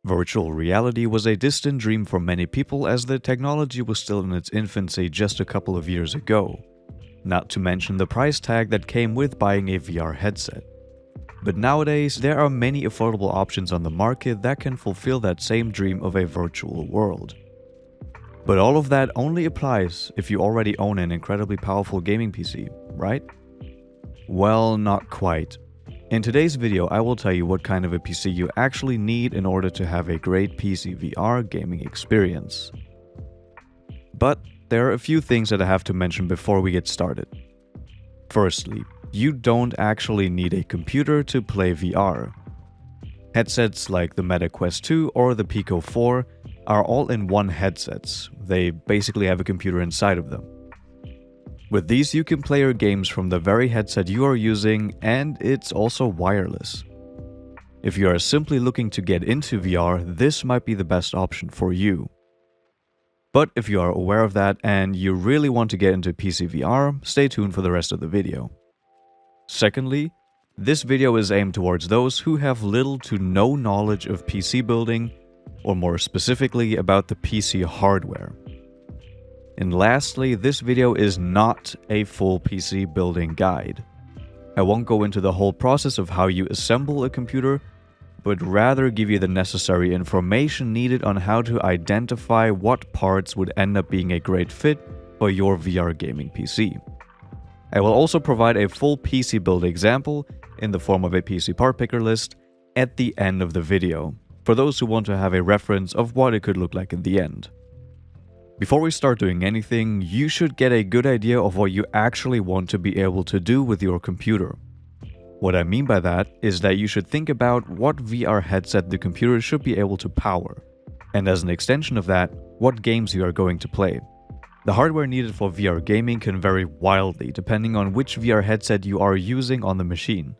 Virtual reality was a distant dream for many people as the technology was still in its infancy just a couple of years ago, not to mention the price tag that came with buying a VR headset. But nowadays, there are many affordable options on the market that can fulfill that same dream of a virtual world. But all of that only applies if you already own an incredibly powerful gaming PC, right? Well, not quite. In today's video, I will tell you what kind of a PC you actually need in order to have a great PC VR gaming experience. But there are a few things that I have to mention before we get started. Firstly, you don't actually need a computer to play VR. Headsets like the Meta Quest 2 or the Pico 4 are all-in-one headsets. They basically have a computer inside of them. With these, you can play your games from the very headset you are using, and it's also wireless. If you are simply looking to get into VR, this might be the best option for you. But if you are aware of that and you really want to get into PC VR, stay tuned for the rest of the video. Secondly, this video is aimed towards those who have little to no knowledge of PC building, or more specifically about the PC hardware. And lastly, this video is not a full PC building guide. I won't go into the whole process of how you assemble a computer, but rather give you the necessary information needed on how to identify what parts would end up being a great fit for your VR gaming PC. I will also provide a full PC build example in the form of a PCPartPicker list at the end of the video, for those who want to have a reference of what it could look like in the end. Before we start doing anything, you should get a good idea of what you actually want to be able to do with your computer. What I mean by that is that you should think about what VR headset the computer should be able to power, and as an extension of that, what games you are going to play. The hardware needed for VR gaming can vary wildly depending on which VR headset you are using on the machine.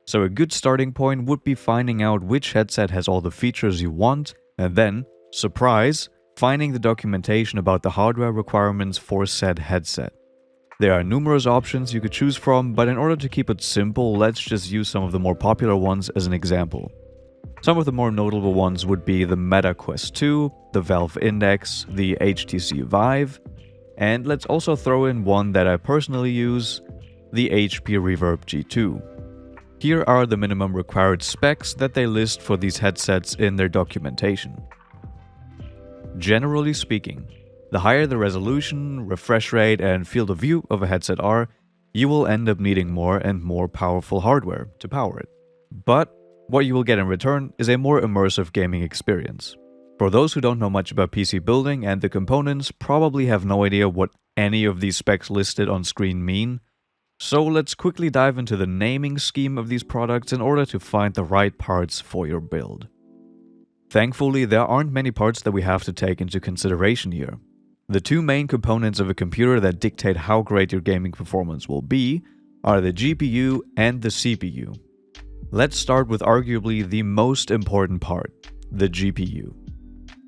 So a good starting point would be finding out which headset has all the features you want, and then, surprise, finding the documentation about the hardware requirements for said headset. There are numerous options you could choose from, but in order to keep it simple, let's just use some of the more popular ones as an example. Some of the more notable ones would be the Meta Quest 2, the Valve Index, the HTC Vive, and let's also throw in one that I personally use, the HP Reverb G2. Here are the minimum required specs that they list for these headsets in their documentation. Generally speaking, the higher the resolution, refresh rate, and field of view of a headset are, you will end up needing more and more powerful hardware to power it. But what you will get in return is a more immersive gaming experience. For those who don't know much about PC building and the components probably have no idea what any of these specs listed on screen mean, so let's quickly dive into the naming scheme of these products in order to find the right parts for your build. Thankfully, there aren't many parts that we have to take into consideration here. The two main components of a computer that dictate how great your gaming performance will be are the GPU and the CPU. Let's start with arguably the most important part, the GPU.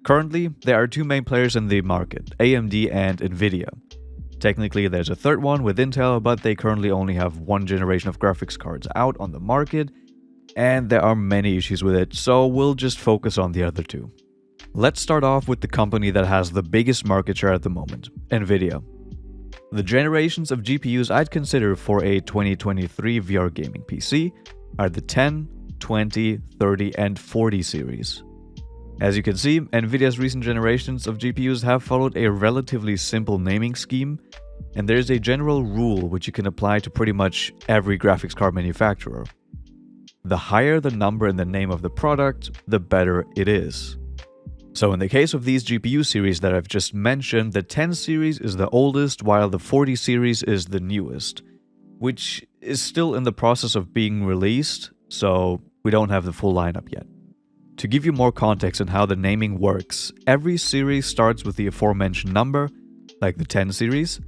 Currently, there are two main players in the market, AMD and Nvidia. Technically, there's a third one with Intel, but they currently only have one generation of graphics cards out on the market, and there are many issues with it, so we'll just focus on the other two. Let's start off with the company that has the biggest market share at the moment, Nvidia. The generations of GPUs I'd consider for a 2023 VR gaming PC are the 10, 20, 30, and 40 series. As you can see, Nvidia's recent generations of GPUs have followed a relatively simple naming scheme, and there's a general rule which you can apply to pretty much every graphics card manufacturer. The higher the number in the name of the product, the better it is. So in the case of these GPU series that I've just mentioned, the 10 series is the oldest while the 40 series is the newest, which is still in the process of being released, so we don't have the full lineup yet. To give you more context on how the naming works, every series starts with the aforementioned number, like the 10 series,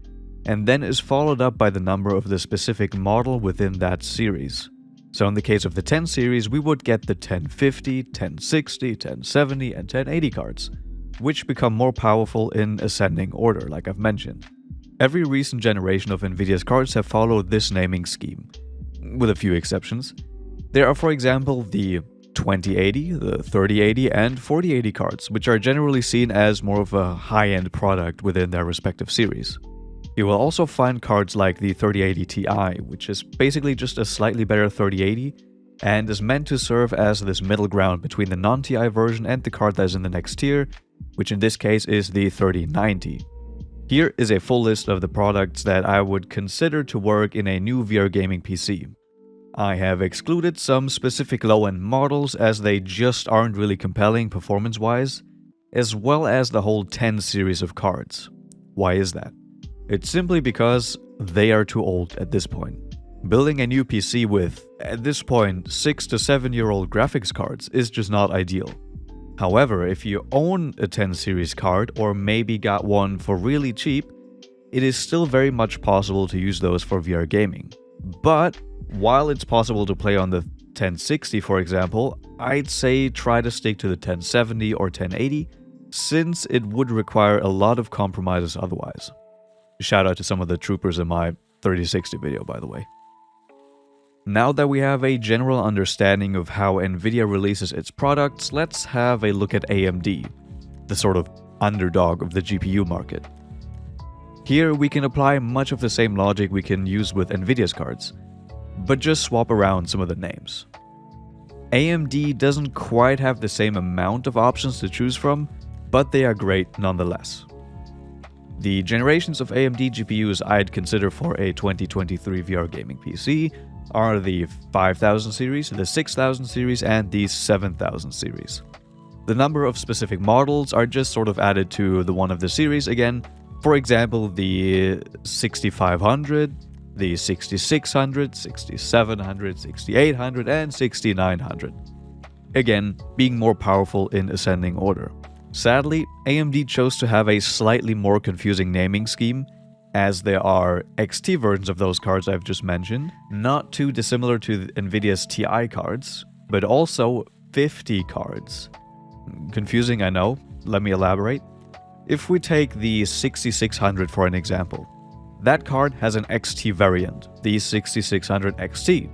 and then is followed up by the number of the specific model within that series. So in the case of the 10 series, we would get the 1050, 1060, 1070, and 1080 cards, which become more powerful in ascending order, like I've mentioned. Every recent generation of Nvidia's cards have followed this naming scheme, with a few exceptions. There are, for example, the 2080, the 3080, and 4080 cards, which are generally seen as more of a high-end product within their respective series. You will also find cards like the 3080 Ti, which is basically just a slightly better 3080, and is meant to serve as this middle ground between the non-Ti version and the card that is in the next tier, which in this case is the 3090. Here is a full list of the products that I would consider to work in a new VR gaming PC. I have excluded some specific low-end models as they just aren't really compelling performance-wise, as well as the whole 10 series of cards. Why is that? It's simply because they are too old at this point. Building a new PC with, at this point, 6 to 7 year old graphics cards is just not ideal. However, if you own a 10 series card or maybe got one for really cheap, it is still very much possible to use those for VR gaming. But while it's possible to play on the 1060 for example, I'd say try to stick to the 1070 or 1080 since it would require a lot of compromises otherwise. Shout out to some of the troopers in my 3060 video, by the way. Now that we have a general understanding of how Nvidia releases its products, let's have a look at AMD, the sort of underdog of the GPU market. Here we can apply much of the same logic we can use with Nvidia's cards, but just swap around some of the names. AMD doesn't quite have the same amount of options to choose from, but they are great nonetheless. The generations of AMD GPUs I'd consider for a 2023 VR gaming PC are the 5000 series, the 6000 series, and the 7000 series. The number of specific models are just sort of added to the one of the series again. For example, the 6500, the 6600, 6700, 6800, and 6900. Again, being more powerful in ascending order. Sadly, AMD chose to have a slightly more confusing naming scheme, as there are XT versions of those cards I've just mentioned, not too dissimilar to Nvidia's Ti cards, but also 50 cards. Confusing, I know. Let me elaborate. If we take the 6600 for an example, that card has an XT variant, the 6600 XT.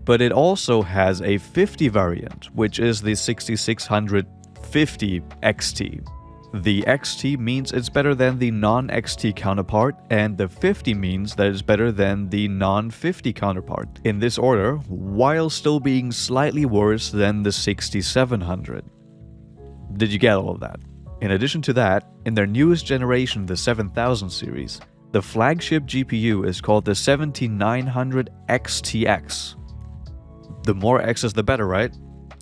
But it also has a 50 variant, which is the 6650 XT. The XT means it's better than the non-XT counterpart, and the 50 means that it's better than the non-50 counterpart, in this order, while still being slightly worse than the 6700. Did you get all of that? In addition to that, in their newest generation, the 7000 series, the flagship GPU is called the 7900 XTX. The more X's the better, right?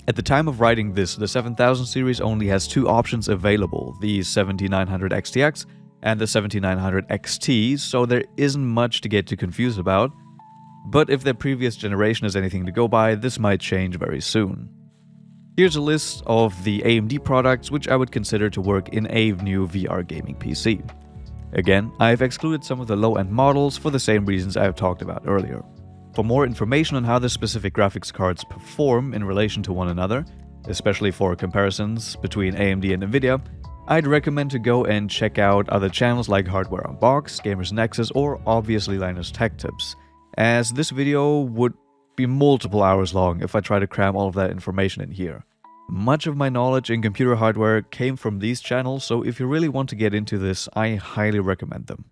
At the time of writing this, the 7000 series only has two options available, the 7900 XTX and the 7900 XT, so there isn't much to get too confused about. But if the previous generation is anything to go by, this might change very soon. Here's a list of the AMD products which I would consider to work in a new VR gaming PC. Again, I've excluded some of the low-end models for the same reasons I've talked about earlier. For more information on how the specific graphics cards perform in relation to one another, especially for comparisons between AMD and Nvidia, I'd recommend to go and check out other channels like Hardware Unboxed, Gamers Nexus, or obviously Linus Tech Tips, as this video would be multiple hours long if I try to cram all of that information in here. Much of my knowledge in computer hardware came from these channels, so if you really want to get into this, I highly recommend them.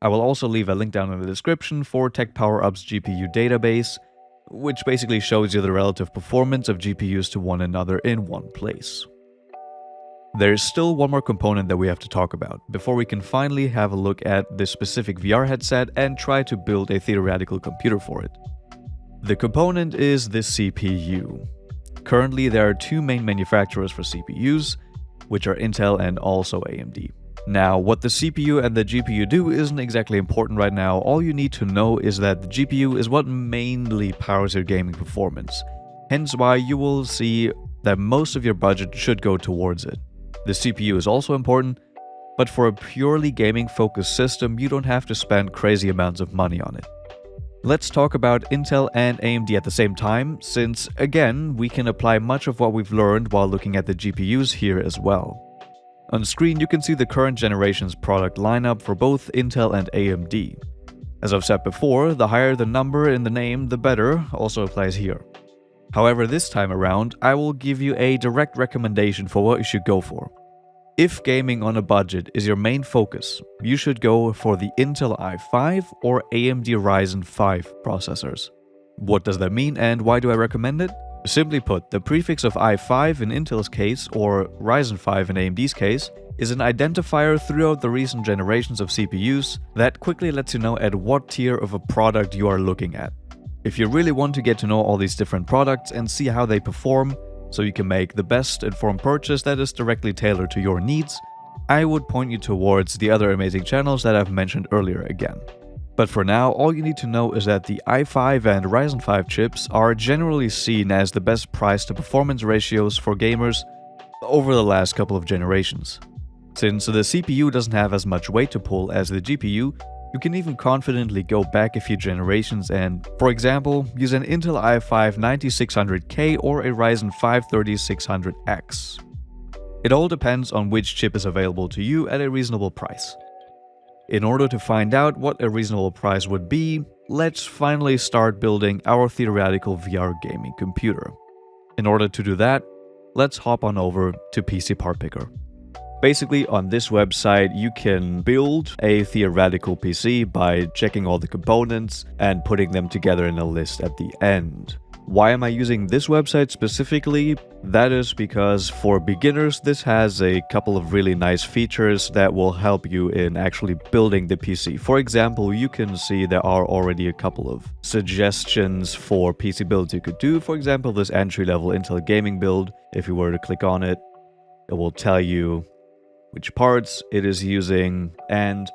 I will also leave a link down in the description for Tech PowerUp's GPU database, which basically shows you the relative performance of GPUs to one another in one place. There's still one more component that we have to talk about, before we can finally have a look at this specific VR headset and try to build a theoretical computer for it. The component is the CPU. Currently, there are two main manufacturers for CPUs, which are Intel and also AMD. Now, what the CPU and the GPU do isn't exactly important right now. All you need to know is that the GPU is what mainly powers your gaming performance, hence why you will see that most of your budget should go towards it. The CPU is also important, but for a purely gaming-focused system, you don't have to spend crazy amounts of money on it. Let's talk about Intel and AMD at the same time, since, again, we can apply much of what we've learned while looking at the GPUs here as well. On screen, you can see the current generation's product lineup for both Intel and AMD. As I've said before, the higher the number in the name, the better, also applies here. However, this time around, I will give you a direct recommendation for what you should go for. If gaming on a budget is your main focus, you should go for the Intel i5 or AMD Ryzen 5 processors. What does that mean and why do I recommend it? Simply put, the prefix of i5 in Intel's case, or Ryzen 5 in AMD's case, is an identifier throughout the recent generations of CPUs that quickly lets you know at what tier of a product you are looking at. If you really want to get to know all these different products and see how they perform, so you can make the best informed purchase that is directly tailored to your needs, I would point you towards the other amazing channels that I've mentioned earlier again. But for now, all you need to know is that the i5 and Ryzen 5 chips are generally seen as the best price to performance ratios for gamers over the last couple of generations. Since the CPU doesn't have as much weight to pull as the GPU, you can even confidently go back a few generations and, for example, use an Intel i5 9600K or a Ryzen 5 3600X. It all depends on which chip is available to you at a reasonable price. In order to find out what a reasonable price would be, let's finally start building our theoretical VR gaming computer. In order to do that, let's hop on over to PCPartPicker. Basically, on this website, you can build a theoretical PC by checking all the components and putting them together in a list at the end. Why am I using this website specifically? That is because for beginners, this has a couple of really nice features that will help you in actually building the PC. For example, you can see there are already a couple of suggestions for PC builds you could do. For example, this entry-level Intel gaming build, if you were to click on it, it will tell you which parts it is using, and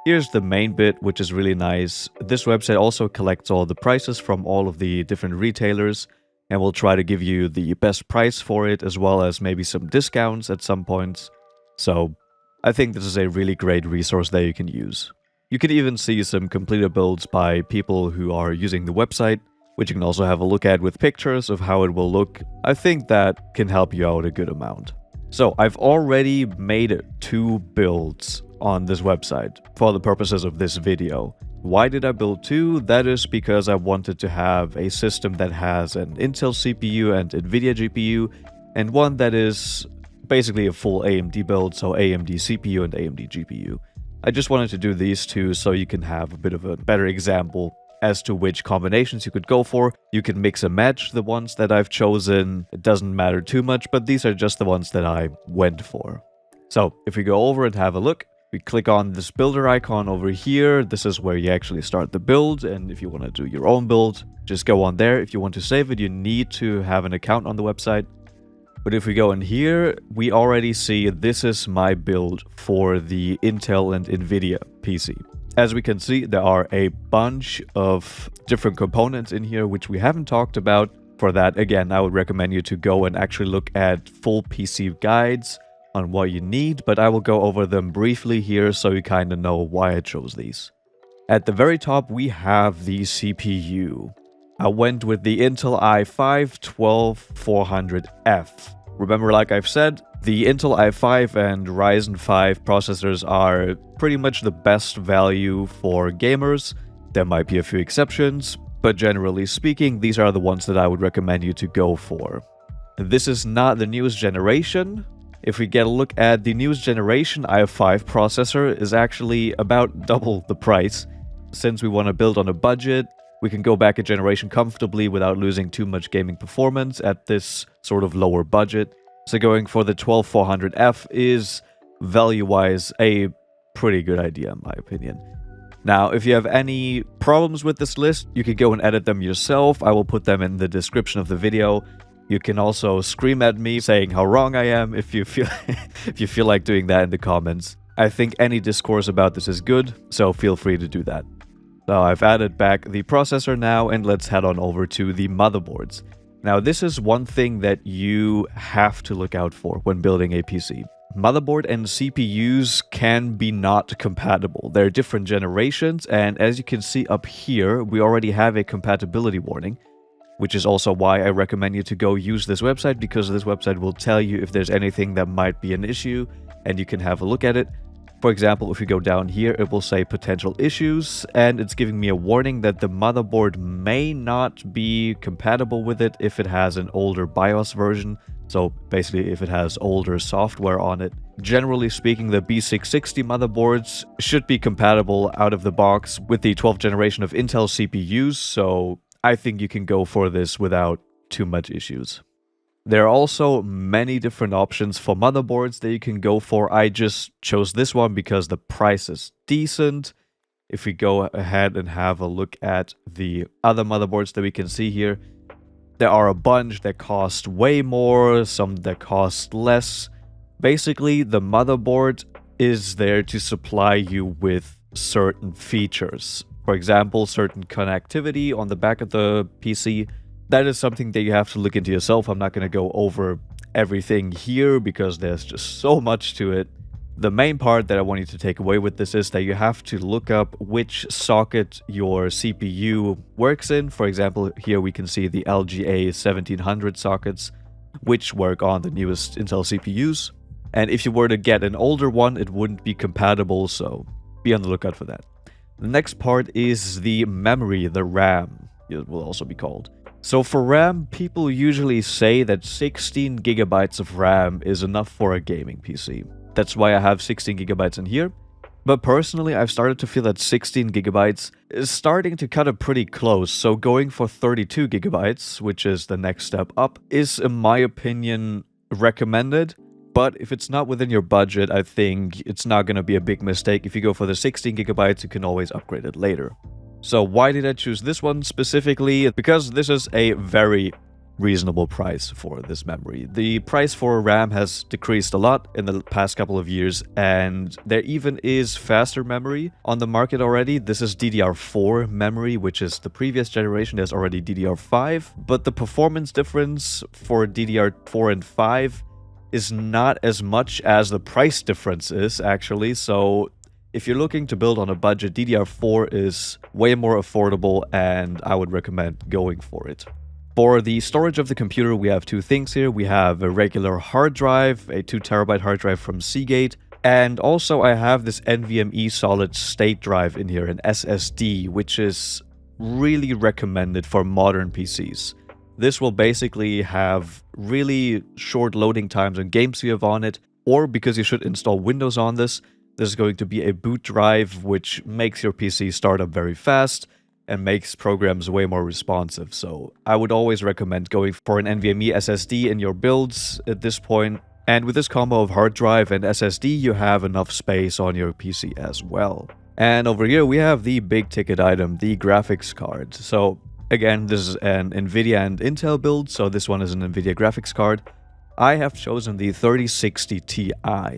here's the main bit, which is really nice. This website also collects all the prices from all of the different retailers and will try to give you the best price for it, as well as maybe some discounts at some points. So I think this is a really great resource that you can use. You can even see some completed builds by people who are using the website, which you can also have a look at with pictures of how it will look. I think that can help you out a good amount. So I've already made 2 builds on this website for the purposes of this video. Why did I build 2? That is because I wanted to have a system that has an Intel CPU and Nvidia GPU, and one that is basically a full AMD build, so AMD CPU and AMD GPU. I just wanted to do these 2 so you can have a bit of a better example as to which combinations you could go for. You can mix and match the ones that I've chosen. It doesn't matter too much, but these are just the ones that I went for. So if we go over and have a look, we click on this builder icon over here. This is where you actually start the build, and if you want to do your own build, just go on there. If you want to save it, you need to have an account on the website. But if we go in here, we already see this is my build for the Intel and Nvidia PC. As we can see, there are a bunch of different components in here which we haven't talked about. For that, again, I would recommend you to go and actually look at full PC guides on what you need, but I will go over them briefly here so you kind of know why I chose these. At the very top, we have the CPU. I went with the Intel i5 12400F. Remember, like I've said, the Intel i5 and Ryzen 5 processors are pretty much the best value for gamers. There might be a few exceptions, but generally speaking, these are the ones that I would recommend you to go for. This is not the newest generation. If we get a look at the newest generation i5 processor is actually about double the price. Since we want to build on a budget, we can go back a generation comfortably without losing too much gaming performance at this sort of lower budget. So going for the 12400F is, value-wise, a pretty good idea in my opinion. Now, if you have any problems with this list, you can go and edit them yourself. I will put them in the description of the video. You can also scream at me saying how wrong I am if you feel if you feel like doing that in the comments. I think any discourse about this is good, so feel free to do that. So I've added back the processor now, and let's head on over to the motherboards. Now, this is one thing that you have to look out for when building a PC. Motherboard and CPUs can be not compatible. They're different generations, and as you can see up here, we already have a compatibility warning, which is also why I recommend you to go use this website, because this website will tell you if there's anything that might be an issue, and you can have a look at it. For example, if we go down here, it will say potential issues, and it's giving me a warning that the motherboard may not be compatible with it if it has an older BIOS version. So basically, if it has older software on it. Generally speaking, the B660 motherboards should be compatible out of the box with the 12th generation of Intel CPUs, so I think you can go for this without too much issues. There are also many different options for motherboards that you can go for. I just chose this one because the price is decent. If we go ahead and have a look at the other motherboards that we can see here, there are a bunch that cost way more, some that cost less. Basically, the motherboard is there to supply you with certain features. For example, certain connectivity on the back of the PC. That is something that you have to look into yourself. I'm not going to go over everything here because there's just so much to it. The main part that I want you to take away with this is that you have to look up which socket your CPU works in. For example, here we can see the LGA 1700 sockets, which work on the newest Intel CPUs. And if you were to get an older one, it wouldn't be compatible, so be on the lookout for that. The next part is the memory, the RAM, it will also be called. So for RAM, people usually say that 16 gigabytes of RAM is enough for a gaming PC. That's why I have 16 gigabytes in here. But personally, I've started to feel that 16 gigabytes is starting to cut it pretty close. So going for 32 gigabytes, which is the next step up, is, in my opinion, recommended. But if it's not within your budget, I think it's not going to be a big mistake. If you go for the 16 gigabytes, you can always upgrade it later. So why did I choose this one specifically? Because this is a very reasonable price for this memory. The price for RAM has decreased a lot in the past couple of years, and there even is faster memory on the market already. This is DDR4 memory, which is the previous generation. There's already DDR5, but the performance difference for DDR4 and 5 is not as much as the price difference is, actually. So if you're looking to build on a budget, DDR4 is way more affordable, and I would recommend going for it. For the storage of the computer, we have two things here. We have a regular hard drive, a 2TB hard drive from Seagate, and also I have this NVMe solid state drive in here, an SSD, which is really recommended for modern PCs. This will basically have really short loading times on games you have on it, or because you should install Windows on this, there's going to be a boot drive which makes your PC start up very fast and makes programs way more responsive. So I would always recommend going for an NVMe SSD in your builds at this point. And with this combo of hard drive and SSD, you have enough space on your PC as well. And over here we have the big ticket item, the graphics card. So again, this is an Nvidia and Intel build, so this one is an Nvidia graphics card. I have chosen the 3060 Ti.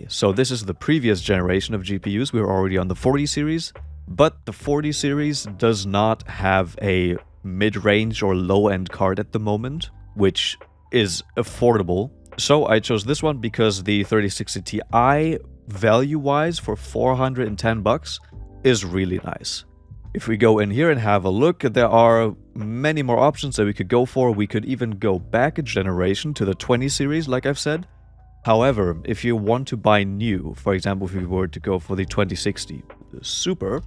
So this is the previous generation of GPUs. We were already on the 40 series, but the 40 series does not have a mid-range or low-end card at the moment, which is affordable. So I chose this one because the 3060 Ti, value-wise, for 410 bucks, is really nice. If we go in here and have a look, there are many more options that we could go for. We could even go back a generation to the 20 series, like I've said. However, if you want to buy new, for example, if you were to go for the 2060 Super,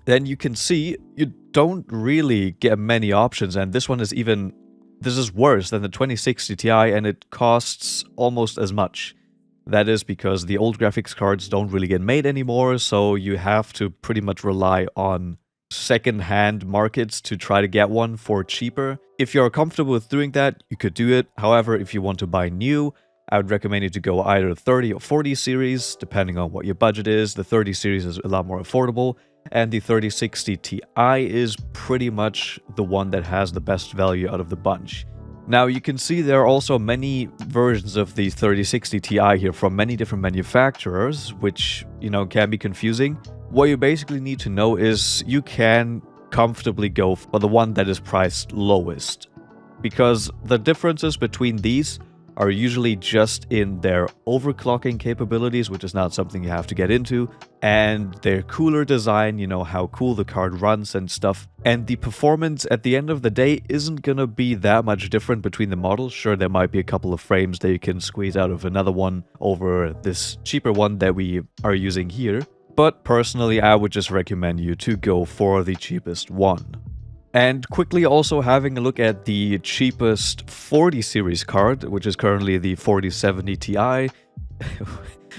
then you can see you don't really get many options, and this one is even... this is worse than the 2060 Ti, and it costs almost as much. That is because the old graphics cards don't really get made anymore, so you have to pretty much rely on second-hand markets to try to get one for cheaper. If you're comfortable with doing that, you could do it. However, if you want to buy new, I would recommend you to go either 30 or 40 series, depending on what your budget is. The 30 series is a lot more affordable, and the 3060 Ti is pretty much the one that has the best value out of the bunch. Now, you can see there are also many versions of the 3060 Ti here from many different manufacturers, which, can be confusing. What you basically need to know is you can comfortably go for the one that is priced lowest, because the differences between these are usually just in their overclocking capabilities, which is not something you have to get into, and their cooler design, you know, how cool the card runs and stuff. And the performance at the end of the day isn't gonna be that much different between the models. Sure, there might be a couple of frames that you can squeeze out of another one over this cheaper one that we are using here. But personally, I would just recommend you to go for the cheapest one. And quickly also having a look at the cheapest 40 series card, which is currently the 4070 Ti.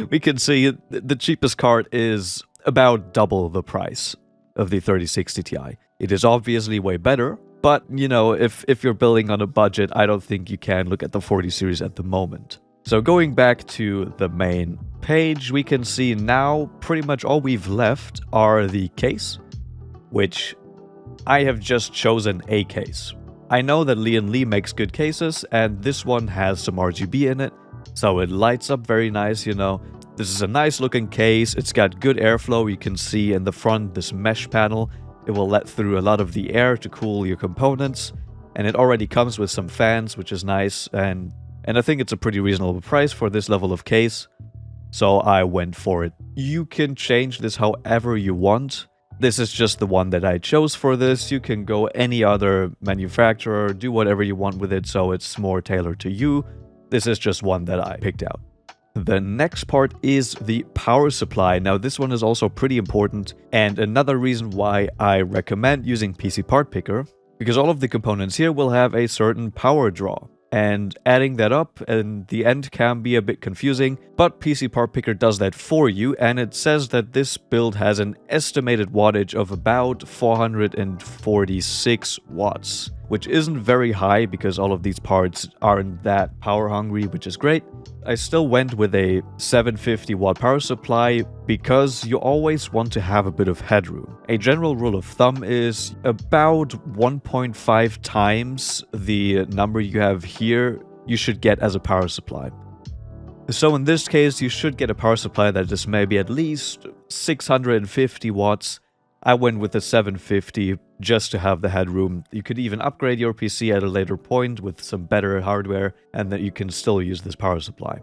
We can see the cheapest card is about double the price of the 3060 Ti. It is obviously way better, but you know, if you're building on a budget, I don't think you can look at the 40 series at the moment. So going back to the main page, we can see now pretty much all we've left are the case, which I have just chosen a case. I know that Lee makes good cases, and this one has some RGB in it, so it lights up very nice, you know. This is a nice looking case, it's got good airflow. You can see in the front this mesh panel. It will let through a lot of the air to cool your components, and it already comes with some fans, which is nice, and I think it's a pretty reasonable price for this level of case, so I went for it. You can change this however you want. This is just the one that I chose for this. You can go any other manufacturer, do whatever you want with it, so it's more tailored to you. This is just one that I picked out. The next part is the power supply. Now this one is also pretty important, and another reason why I recommend using PCPartPicker, because all of the components here will have a certain power draw. And adding that up in the end can be a bit confusing, but PCPartPicker does that for you, and it says that this build has an estimated wattage of about 446 watts, which isn't very high because all of these parts aren't that power hungry, which is great. I still went with a 750 watt power supply because you always want to have a bit of headroom. A general rule of thumb is about 1.5 times the number you have here you should get as a power supply. So in this case, you should get a power supply that is maybe at least 650 watts. I went with the 750 just to have the headroom. You could even upgrade your PC at a later point with some better hardware, and that you can still use this power supply.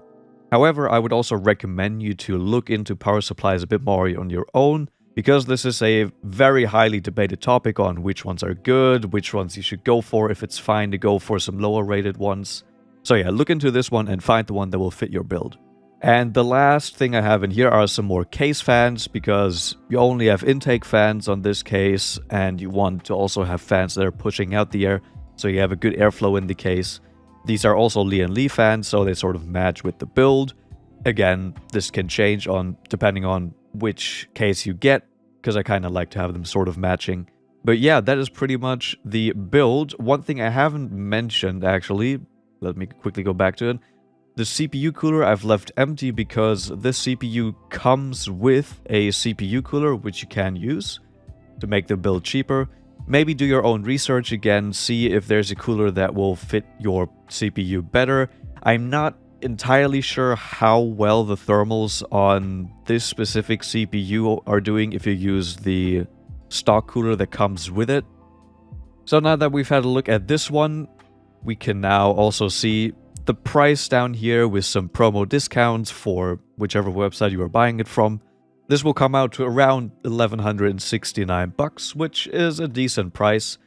However, I would also recommend you to look into power supplies a bit more on your own, because this is a very highly debated topic on which ones are good, which ones you should go for, if it's fine to go for some lower rated ones. So yeah, look into this one and find the one that will fit your build. And the last thing I have in here are some more case fans, because you only have intake fans on this case, and you want to also have fans that are pushing out the air, so you have a good airflow in the case. These are also Lee fans, so they sort of match with the build. Again, this can change depending on which case you get, because I kind of like to have them sort of matching. But yeah, that is pretty much the build. One thing I haven't mentioned, actually, let me quickly go back to it. The CPU cooler I've left empty because this CPU comes with a CPU cooler which you can use to make the build cheaper. Maybe do your own research again, see if there's a cooler that will fit your CPU better. I'm not entirely sure how well the thermals on this specific CPU are doing if you use the stock cooler that comes with it. So now that we've had a look at this one, we can now also see the price down here with some promo discounts for whichever website you are buying it from. This will come out to around $1,169, which is a decent price.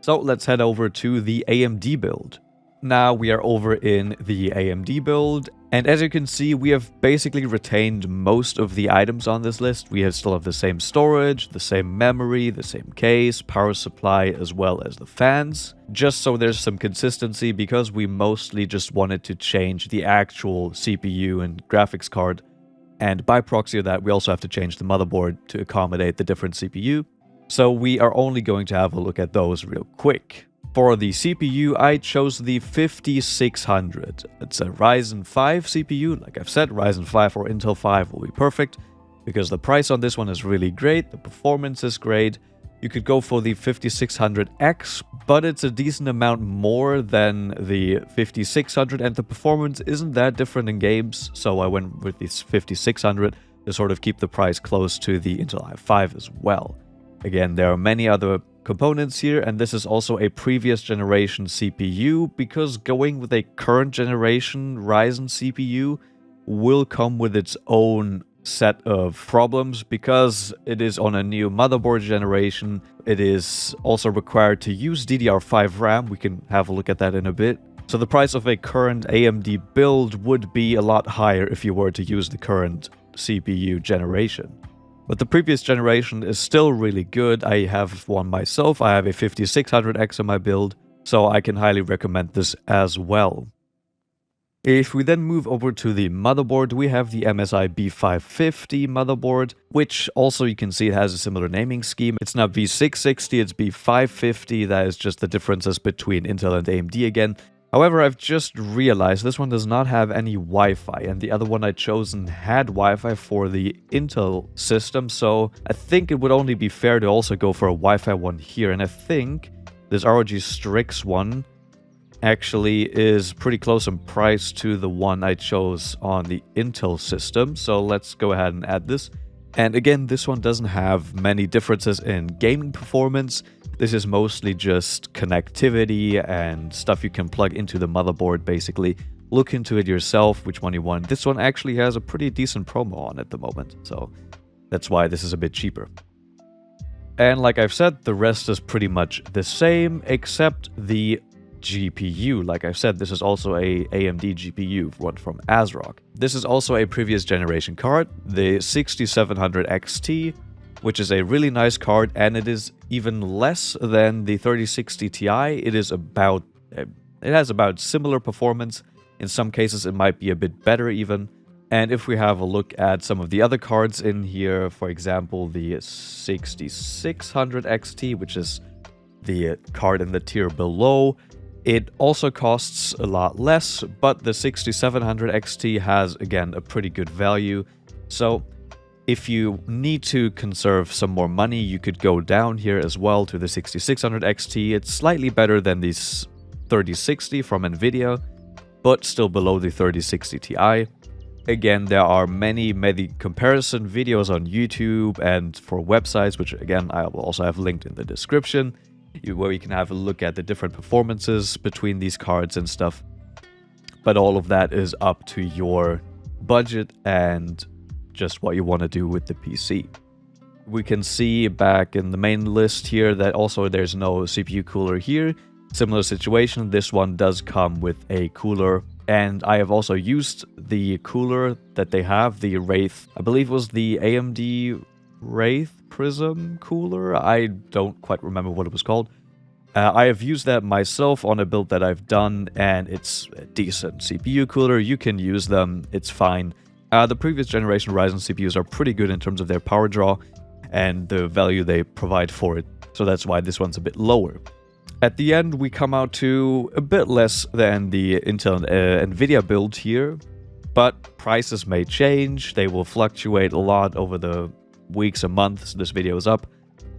So let's head over to the AMD build. Now we are over in the AMD build, and as you can see, we have basically retained most of the items on this list. We still have the same storage, the same memory, the same case, power supply, as well as the fans. Just so there's some consistency, because we mostly just wanted to change the actual CPU and graphics card. And by proxy of that, we also have to change the motherboard to accommodate the different CPU. So we are only going to have a look at those real quick. For the CPU, I chose the 5600. It's a Ryzen 5 CPU. Like I've said, Ryzen 5 or Intel 5 will be perfect, because the price on this one is really great, the performance is great. You could go for the 5600X, but it's a decent amount more than the 5600, and the performance isn't that different in games, so I went with this 5600 to sort of keep the price close to the Intel i5 as well. Again, there are many other components here, and this is also a previous generation CPU, because going with a current generation Ryzen CPU will come with its own set of problems, because it is on a new motherboard generation. It is also required to use DDR5 RAM. We can have a look at that in a bit. So the price of a current AMD build would be a lot higher if you were to use the current CPU generation. But the previous generation is still really good. I have one myself. I have a 5600X in my build, so I can highly recommend this as well. If we then move over to the motherboard, we have the MSI B550 motherboard, which also you can see it has a similar naming scheme. It's not B660, it's B550. That is just the differences between Intel and AMD again. However, I've just realized this one does not have any Wi-Fi, and the other one I'd chosen had Wi-Fi for the Intel system, so I think it would only be fair to also go for a Wi-Fi one here, and I think this ROG Strix one actually is pretty close in price to the one I chose on the Intel system, so let's go ahead and add this. And again, this one doesn't have many differences in gaming performance. This is mostly just connectivity and stuff you can plug into the motherboard, basically. Look into it yourself, which one you want. This one actually has a pretty decent promo on at the moment, so that's why this is a bit cheaper. And like I've said, the rest is pretty much the same, except the GPU. Like I said, this is also a AMD GPU, one from ASRock. This is also a previous generation card, the 6700 XT, which is a really nice card, and it is even less than the 3060 Ti. It has about similar performance. In some cases, it might be a bit better even. And if we have a look at some of the other cards in here, for example, the 6600 XT, which is the card in the tier below, it also costs a lot less, but the 6700 XT has, again, a pretty good value. So if you need to conserve some more money, you could go down here as well to the 6600 XT. It's slightly better than the 3060 from Nvidia, but still below the 3060 Ti. Again, there are many comparison videos on YouTube and for websites, which again, I will also have linked in the description, where you can have a look at the different performances between these cards and stuff. But all of that is up to your budget and just what you want to do with the PC. We can see back in the main list here that also there's no CPU cooler here. Similar situation, this one does come with a cooler, and I have also used the cooler that they have, the Wraith, I believe it was the AMD Wraith Prism cooler. I don't quite remember what it was called. I have used that myself on a build that I've done, and it's a decent CPU cooler. You can use them, it's fine. The previous generation Ryzen CPUs are pretty good in terms of their power draw and the value they provide for it, so that's why this one's a bit lower. At the end, we come out to a bit less than the Intel and Nvidia build here, but prices may change. They will fluctuate a lot over the weeks and months this video is up,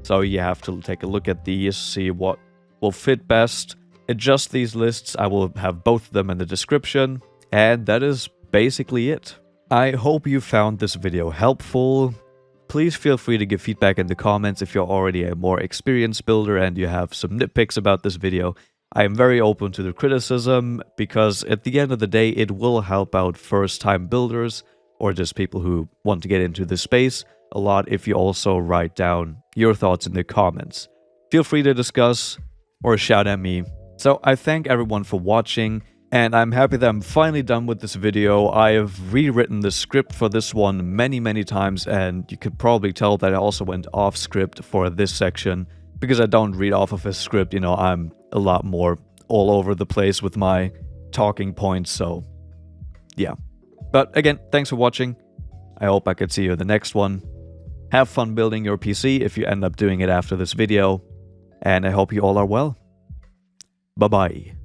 so you have to take a look at these, see what will fit best, adjust these lists. I will have both of them in the description, and that is basically it. I hope you found this video helpful. Please feel free to give feedback in the comments if you're already a more experienced builder and you have some nitpicks about this video. I am very open to the criticism, because at the end of the day, it will help out first-time builders or just people who want to get into this space a lot if you also write down your thoughts in the comments. Feel free to discuss or shout at me. So I thank everyone for watching, and I'm happy that I'm finally done with this video. I have rewritten the script for this one many times, and you could probably tell that I also went off script for this section, because I don't read off of a script. You know, I'm a lot more all over the place with my talking points, so yeah. But again, thanks for watching. I hope I could see you in the next one. Have fun building your PC if you end up doing it after this video, and I hope you all are well. Bye-bye.